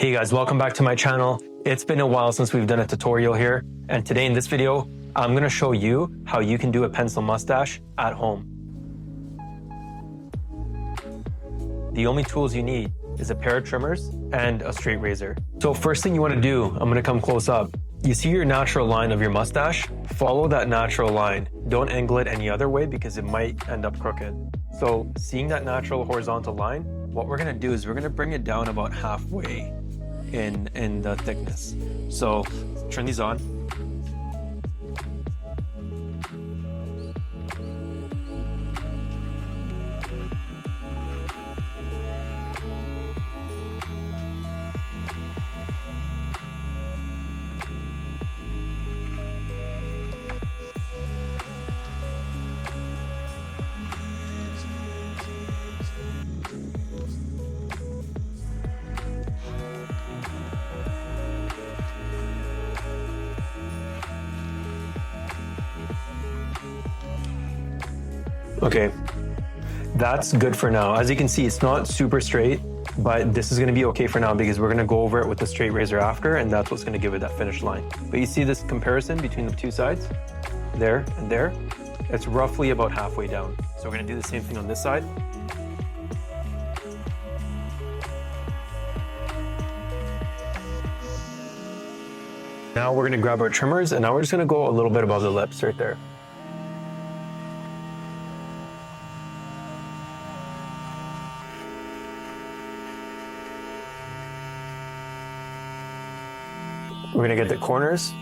Hey guys, welcome back to my channel. It's been a while since we've done a tutorial here, and today in this video, I'm going to show you how you can do a pencil mustache at home. The only tools you need is a pair of trimmers and a straight razor. So first thing you want to do, I'm going to come close up. You see your natural line of your mustache? Follow that natural line. Don't angle it any other way because it might end up crooked. So seeing that natural horizontal line, what we're going to do is we're going to bring it down about halfway in the thickness. So turn these on. Okay, that's good for now. As you can see, it's not super straight, but this is gonna be okay for now because we're gonna go over it with the straight razor after, and that's what's gonna give it that finished line. But you see this comparison between the two sides? There and there? It's roughly about halfway down. So we're gonna do the same thing on this side. Now we're gonna grab our trimmers, and now we're just gonna go a little bit above the lips right there. We're gonna get the corners.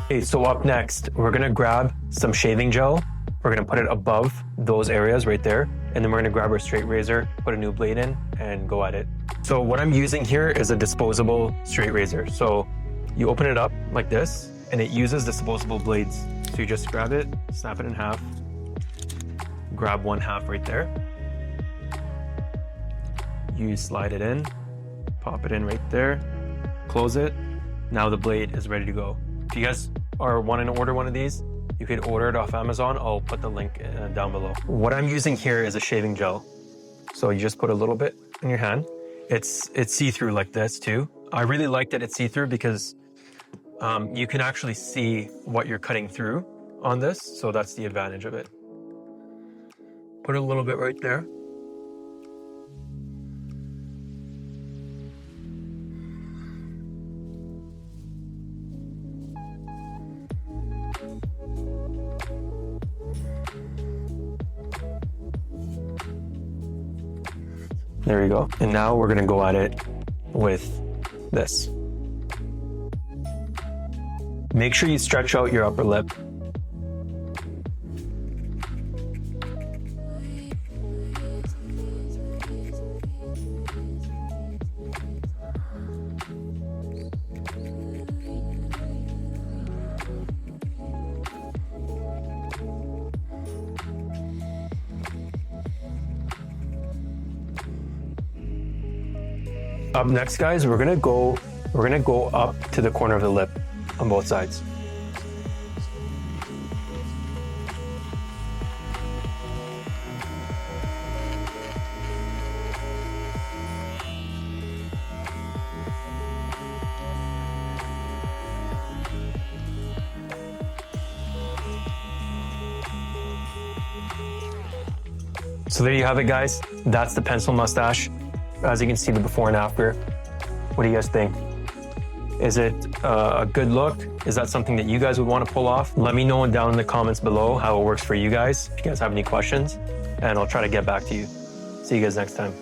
Okay, so up next, we're gonna grab some shaving gel. We're gonna put it above those areas right there. And then we're gonna grab our straight razor, put a new blade in, and go at it. So what I'm using here is a disposable straight razor. So you open it up like this, and it uses disposable blades. So you just grab it, snap it in half, grab one half right there. You slide it in, pop it in right there, close it. Now the blade is ready to go. If you guys are wanting to order one of these, you could order it off Amazon. I'll put the link down below. What I'm using here is a shaving gel. So you just put a little bit in your hand. It's see-through like this too. I really like that it's see-through because you can actually see what you're cutting through on this. So that's the advantage of it. Put a little bit right there. There you go. And now we're gonna go at it with this. Make sure you stretch out your upper lip. Up next, guys, we're gonna go up to the corner of the lip on both sides. So there you have it, guys. That's the pencil mustache. As you can see, the before and after. What do you guys think? Is it a good look? Is that something that you guys would want to pull off? Let me know down in the comments below how it works for you guys. If you guys have any questions, and I'll try to get back to you. See you guys next time.